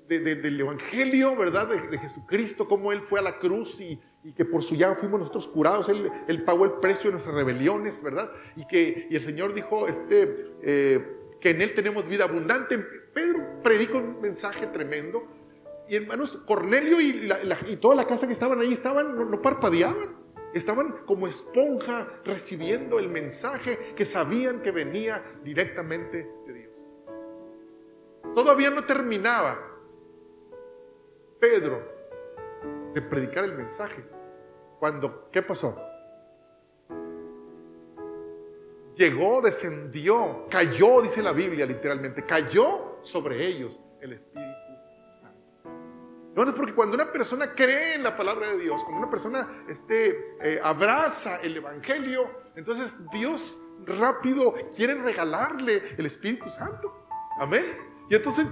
del Evangelio, ¿verdad?, de Jesucristo, cómo Él fue a la cruz y que por su llaga fuimos nosotros curados. Él pagó el precio de nuestras rebeliones, ¿verdad? Y el Señor dijo que en Él tenemos vida abundante. Pedro predica un mensaje tremendo. Y hermanos, Cornelio y toda la casa que estaban ahí no parpadeaban. Estaban como esponja recibiendo el mensaje que sabían que venía directamente de Dios. Todavía no terminaba Pedro de predicar el mensaje cuando, ¿qué pasó? Llegó, descendió, cayó, dice la Biblia literalmente, cayó sobre ellos el Espíritu Santo. No es porque cuando una persona cree en la palabra de Dios, cuando una persona abraza el Evangelio, entonces Dios rápido quiere regalarle el Espíritu Santo. Amén. Y entonces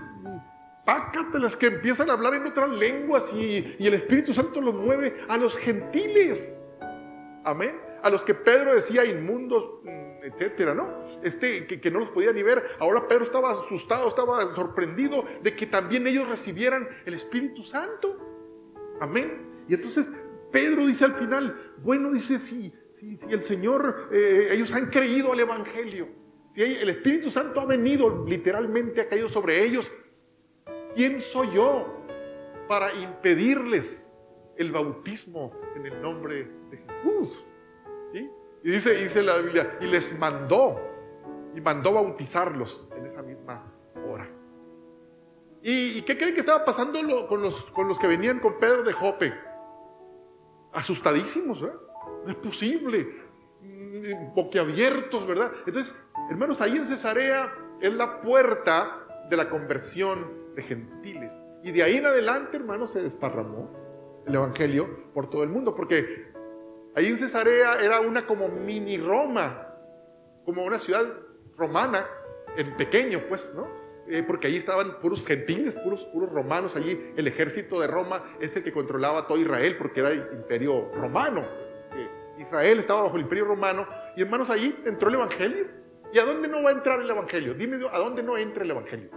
pácatelas que empiezan a hablar en otras lenguas y el Espíritu Santo los mueve a los gentiles. Amén. A los que Pedro decía inmundos, etcétera, ¿no? Que no los podía ni ver. Ahora Pedro estaba asustado, estaba sorprendido de que también ellos recibieran el Espíritu Santo. Amén. Y entonces Pedro dice al final, bueno, dice, si el Señor, ellos han creído al Evangelio, si el Espíritu Santo ha venido, literalmente ha caído sobre ellos, ¿quién soy yo para impedirles el bautismo en el nombre de Jesús? ¿Sí? Y dice la Biblia, y les mandó bautizarlos en esa misma hora. ¿Y qué creen que estaba pasando con los que venían con Pedro de Jope? Asustadísimos, ¿verdad? No es posible, boquiabiertos, ¿verdad? Entonces, hermanos, ahí en Cesarea es la puerta de la conversión de gentiles. Y de ahí en adelante, hermanos, se desparramó el Evangelio por todo el mundo, porque ahí en Cesarea era una como mini Roma, como una ciudad romana, en pequeño, pues, ¿no? Porque ahí estaban puros gentiles, puros romanos. Allí el ejército de Roma es el que controlaba todo Israel, porque era el imperio romano. Israel estaba bajo el imperio romano. Y hermanos, allí entró el Evangelio. ¿Y a dónde no va a entrar el Evangelio? Dime, ¿a dónde no entra el Evangelio?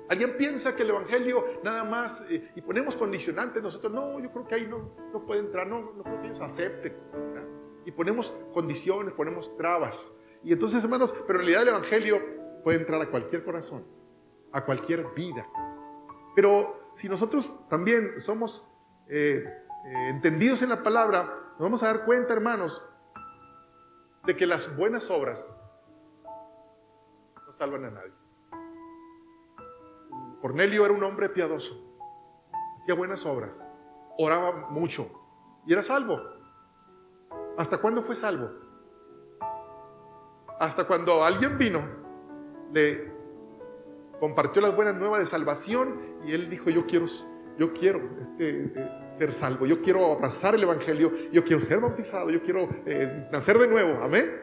Alguien piensa que el Evangelio nada más, y ponemos condicionantes nosotros, no, yo creo que ahí no puede entrar, no creo que ellos acepten, ¿verdad? Y ponemos condiciones, ponemos trabas. Y entonces, hermanos, pero en realidad el Evangelio puede entrar a cualquier corazón, a cualquier vida. Pero si nosotros también somos entendidos en la palabra, nos vamos a dar cuenta, hermanos, de que las buenas obras no salvan a nadie. Cornelio era un hombre piadoso, hacía buenas obras, oraba mucho y era salvo. ¿Hasta cuándo fue salvo? Hasta cuando alguien vino, le compartió las buenas nuevas de salvación y él dijo: yo quiero ser salvo, yo quiero abrazar el evangelio, yo quiero ser bautizado, yo quiero nacer de nuevo. Amén.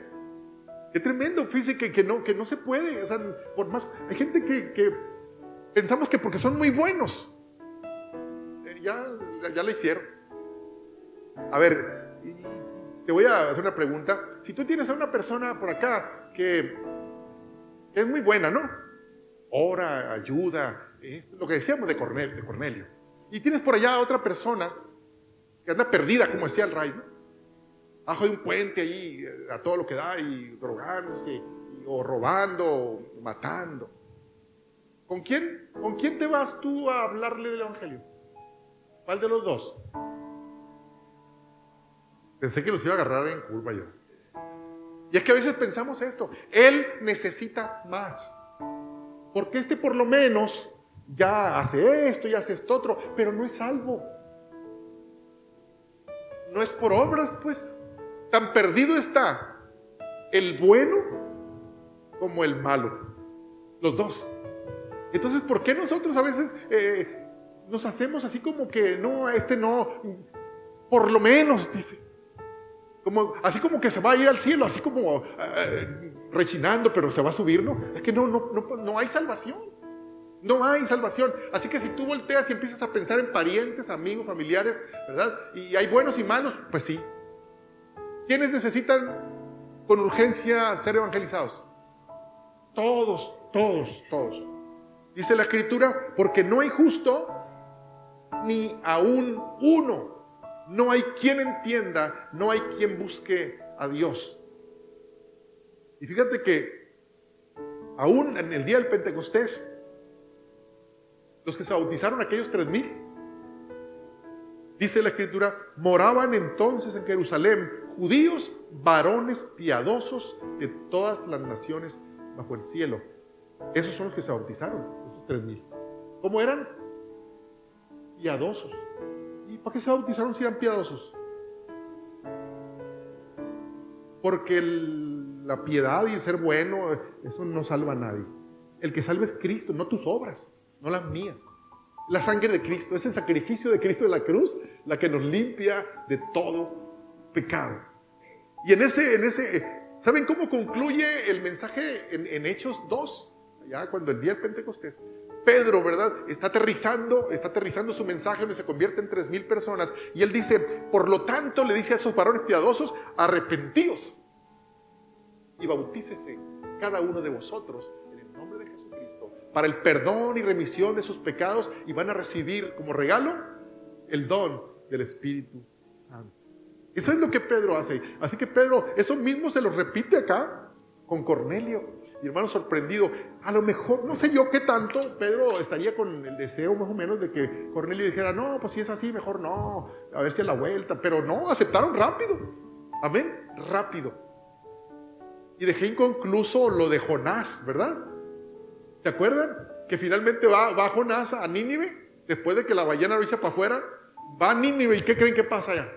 Qué tremendo. Fíjese que no se puede. O sea, por más, hay gente que pensamos que porque son muy buenos ya lo hicieron. A ver, te voy a hacer una pregunta. Si tú tienes a una persona por acá que es muy buena, ¿no? Ora, ayuda, lo que decíamos de Cornelio. Y tienes por allá a otra persona que anda perdida, como decía el Ray, ¿no? Bajo de un puente ahí, a todo lo que da, y drogándose, o robando, o matando. ¿Con quién te vas tú a hablarle del evangelio? ¿Cuál de los dos? Pensé que los iba a agarrar en curva yo. Y es que a veces pensamos esto: él necesita más, porque por lo menos ya hace esto, ya hace esto otro, pero no es salvo. No es por obras, pues. Tan perdido está el bueno como el malo, los dos. Entonces, ¿por qué nosotros a veces nos hacemos así como que no, no, por lo menos, dice, así como que se va a ir al cielo, así como rechinando, pero se va a subir? No, es que no hay salvación. No hay salvación. Así que si tú volteas y empiezas a pensar en parientes, amigos, familiares, ¿verdad? Y hay buenos y malos, pues sí. ¿Quiénes necesitan con urgencia ser evangelizados? Todos. Dice la Escritura: porque no hay justo ni aún uno. No hay quien entienda, no hay quien busque a Dios. Y fíjate que aún en el día del Pentecostés, los que se bautizaron, aquellos 3,000, dice la Escritura, moraban entonces en Jerusalén judíos, varones piadosos de todas las naciones bajo el cielo. Esos son los que se bautizaron, esos 3,000. ¿Cómo eran? Piadosos. ¿Y para qué se bautizaron si eran piadosos? Porque la piedad y el ser bueno, eso no salva a nadie. El que salva es Cristo, no tus obras, no las mías. La sangre de Cristo, ese sacrificio de Cristo de la cruz, la que nos limpia de todo pecado. Y en ese, ¿saben cómo concluye el mensaje en Hechos 2? Ya cuando el día del Pentecostés, Pedro, ¿verdad? Está aterrizando su mensaje, donde se convierte en 3,000 personas. Y él dice: por lo tanto, le dice a esos varones piadosos, arrepentíos y bautícese cada uno de vosotros en el nombre de Jesucristo para el perdón y remisión de sus pecados, y van a recibir como regalo el don del Espíritu Santo. Eso es lo que Pedro hace. Así que Pedro, eso mismo se lo repite acá con Cornelio. Y hermano, sorprendido, a lo mejor, no sé yo qué tanto Pedro estaría con el deseo más o menos de que Cornelio dijera: no, pues si es así, mejor no, a ver si a la vuelta. Pero no, aceptaron rápido. Amén, rápido. Y dejé inconcluso lo de Jonás, ¿verdad? ¿Se acuerdan? Que finalmente va Jonás a Nínive, después de que la ballena lo hizo para afuera, va a Nínive, ¿y qué creen que pasa allá?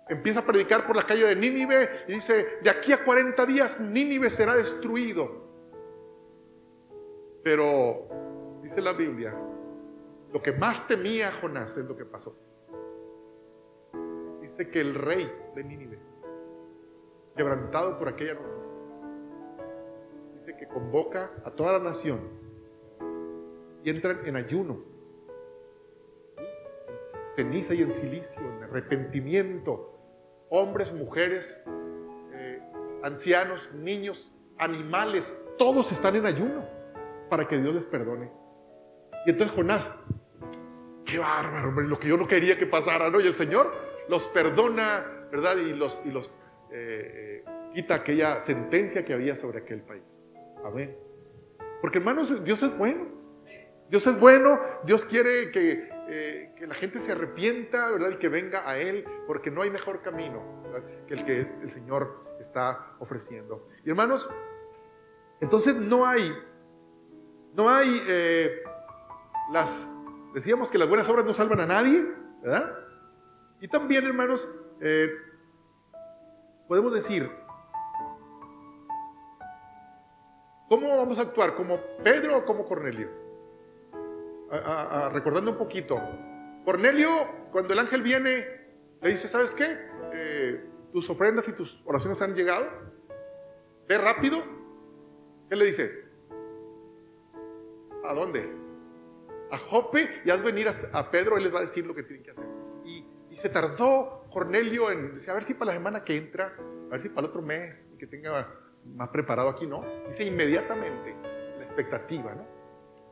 Empieza a predicar por la calle de Nínive y dice: de aquí a 40 días Nínive será destruido. Pero dice la Biblia, lo que más temía Jonás es lo que pasó. Dice que el rey de Nínive, quebrantado por aquella noticia, dice que convoca a toda la nación y entran en ayuno, en ceniza y en silicio, en arrepentimiento. Hombres, mujeres, ancianos, niños, animales, todos están en ayuno para que Dios les perdone. Y entonces Jonás, qué bárbaro, hombre, lo que yo no quería que pasara, ¿no? Y el Señor los perdona, ¿verdad? Y los quita aquella sentencia que había sobre aquel país. Amén. Porque hermanos, Dios es bueno. Dios es bueno, Dios quiere que que la gente se arrepienta, ¿verdad? Y que venga a Él, porque no hay mejor camino, ¿verdad?, que el que el Señor está ofreciendo. Y hermanos, entonces decíamos que las buenas obras no salvan a nadie, ¿verdad? Y también, hermanos, podemos decir, ¿cómo vamos a actuar? ¿Como Pedro o como Cornelio? Recordando un poquito, Cornelio, cuando el ángel viene, le dice, ¿sabes qué? Tus ofrendas y tus oraciones han llegado. Ve rápido. ¿Qué le dice? ¿A dónde? A Jope, y haz venir a Pedro, él les va a decir lo que tienen que hacer. Y se tardó Cornelio en decir, a ver si para la semana que entra, a ver si para el otro mes, que tenga más preparado aquí, ¿no? Dice inmediatamente la expectativa, ¿no?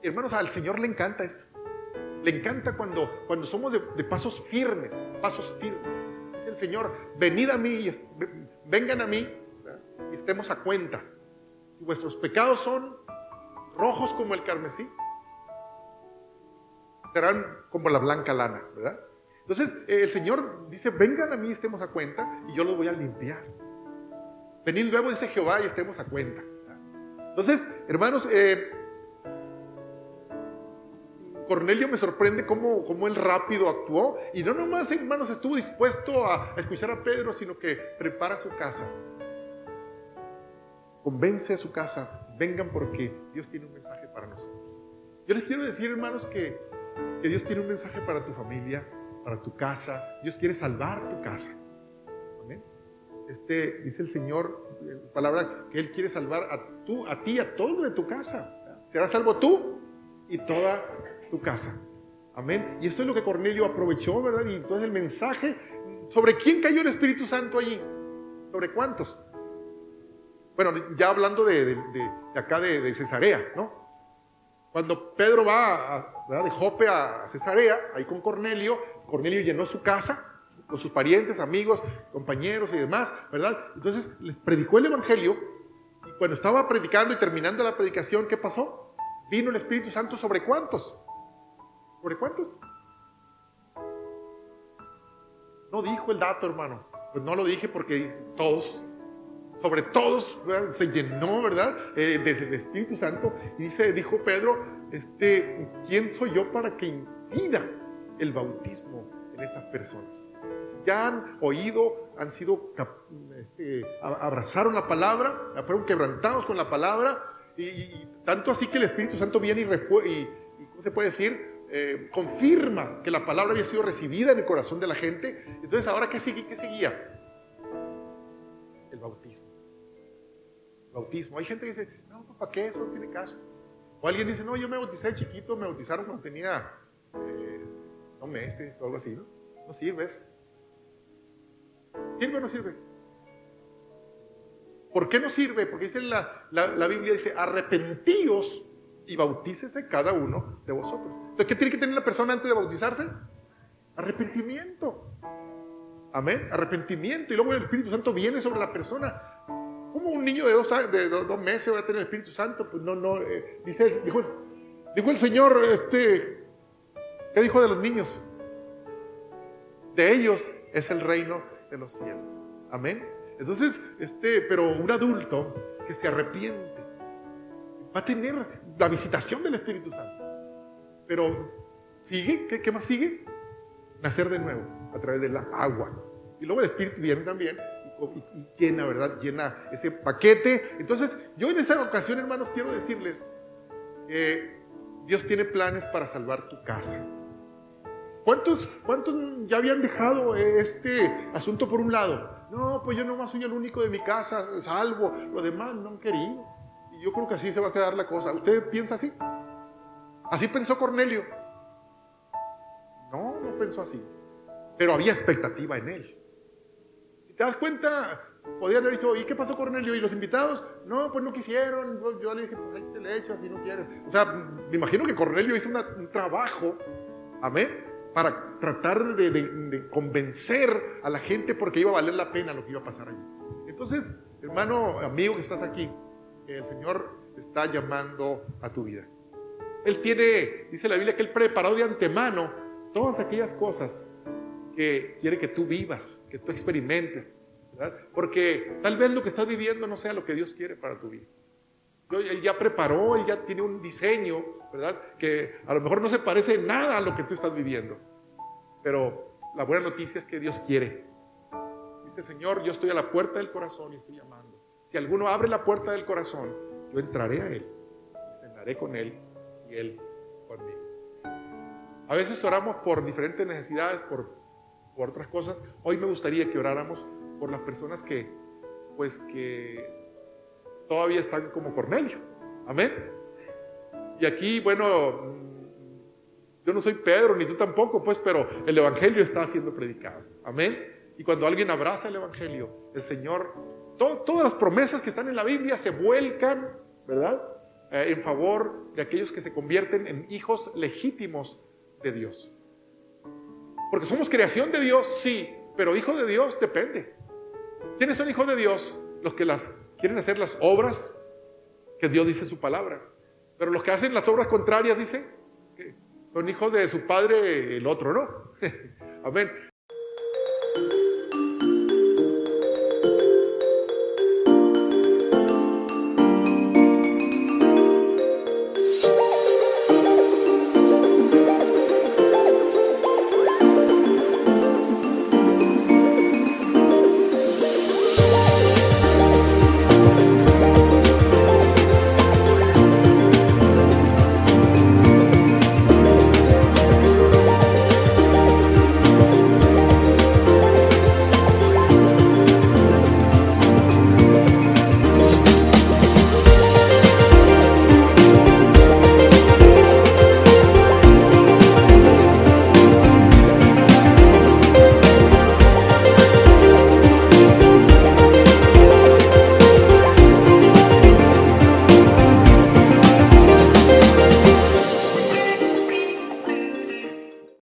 Y hermanos, al Señor le encanta esto. Le encanta cuando somos de pasos firmes, Dice el Señor, venid a mí, vengan a mí, ¿verdad?, y estemos a cuenta. Si vuestros pecados son rojos como el carmesí, serán como la blanca lana, ¿verdad? Entonces el Señor dice, vengan a mí, estemos a cuenta, y yo los voy a limpiar. Venid luego, dice Jehová, y estemos a cuenta, ¿verdad? Entonces, hermanos, Cornelio me sorprende cómo él rápido actuó, y no nomás, hermanos, estuvo dispuesto a escuchar a Pedro, sino que prepara su casa, convence a su casa, vengan porque Dios tiene un mensaje para nosotros. Yo les quiero decir, hermanos, que Dios tiene un mensaje para tu familia, para tu casa. Dios quiere salvar tu casa. Amén. Dice el Señor, palabra, que Él quiere salvar a ti, a todo de tu casa. Serás salvo tú y toda tu casa. Amén. Y esto es lo que Cornelio aprovechó, ¿verdad? Y entonces el mensaje, ¿sobre quién cayó el Espíritu Santo allí? ¿Sobre cuántos? Bueno, ya hablando de acá de Cesarea, ¿no? Cuando Pedro va de Jope a Cesarea, ahí con Cornelio llenó su casa con sus parientes, amigos, compañeros y demás, ¿verdad? Entonces les predicó el Evangelio, y cuando estaba predicando y terminando la predicación, ¿qué pasó? Vino el Espíritu Santo ¿sobre cuántos? ¿Sobre cuántos? No dijo el dato, hermano. Pues no lo dije porque todos, sobre todos, ¿verdad?, se llenó, ¿verdad?, del Espíritu Santo. Y dijo Pedro, ¿quién soy yo para que impida el bautismo en estas personas? Ya han oído, han sido, abrazaron la palabra, fueron quebrantados con la palabra, y tanto así que el Espíritu Santo viene y ¿cómo se puede decir? Confirma que la palabra había sido recibida en el corazón de la gente. Entonces, ¿ahora qué seguía? El bautismo. Hay gente que dice, no, ¿para qué? Eso no tiene caso. O alguien dice, no, yo me bauticé chiquito, me bautizaron cuando tenía 2 meses o algo así, ¿no? No sirve eso. ¿Sirve o no sirve? ¿Por qué no sirve? Porque dice la Biblia, dice, arrepentíos y bautícese cada uno de vosotros. Entonces, ¿qué tiene que tener la persona antes de bautizarse? Arrepentimiento. Amén, arrepentimiento. Y luego el Espíritu Santo viene sobre la persona. ¿Cómo un niño de 2 meses va a tener el Espíritu Santo? Pues no, dijo el Señor, ¿qué dijo de los niños? De ellos es el reino de los cielos. Amén. Entonces, pero un adulto que se arrepiente va a tener la visitación del Espíritu Santo. Pero sigue, ¿qué más sigue? Nacer de nuevo a través de la agua. Y luego el Espíritu viene también y llena, ¿verdad? Llena ese paquete. Entonces, yo en esta ocasión, hermanos, quiero decirles que Dios tiene planes para salvar tu casa. ¿Cuántos ya habían dejado este asunto por un lado? No, pues yo nomás soy el único de mi casa, salvo. Los demás no han querido. Y yo creo que así se va a quedar la cosa. ¿Usted piensa así? ¿Así pensó Cornelio? No pensó así. Pero había expectativa en él. ¿Te das cuenta? Podían haber dicho, ¿y qué pasó, Cornelio? ¿Y los invitados? No, pues no quisieron. Yo le dije, pues ahí te le echas si no quieres. O sea, me imagino que Cornelio hizo un trabajo, amén, para tratar de convencer a la gente porque iba a valer la pena lo que iba a pasar allí. Entonces, hermano, amigo que estás aquí, el Señor está llamando a tu vida. Él tiene, dice la Biblia, que Él preparó de antemano todas aquellas cosas que quiere que tú vivas, que tú experimentes, ¿verdad? Porque tal vez lo que estás viviendo no sea lo que Dios quiere para tu vida. Él ya preparó, Él ya tiene un diseño, ¿verdad? Que a lo mejor no se parece en nada a lo que tú estás viviendo. Pero la buena noticia es que Dios quiere. Dice, Señor, yo estoy a la puerta del corazón y estoy llamando. Si alguno abre la puerta del corazón, yo entraré a Él, y cenaré con Él y Él conmigo. A veces oramos por diferentes necesidades, por otras cosas. Hoy me gustaría que oráramos por las personas que todavía están como Cornelio. Amén. Y aquí, bueno, yo no soy Pedro, ni tú tampoco, pues, pero el evangelio está siendo predicado. Amén. Y cuando alguien abraza el evangelio, el Señor, todas las promesas que están en la Biblia se vuelcan, ¿verdad? En favor de aquellos que se convierten en hijos legítimos de Dios. Porque somos creación de Dios, sí, pero hijo de Dios depende. ¿Quiénes son hijos de Dios? Los que quieren hacer las obras que Dios dice en su palabra. Pero los que hacen las obras contrarias, dice, que son hijos de su padre el otro, ¿no? Amén.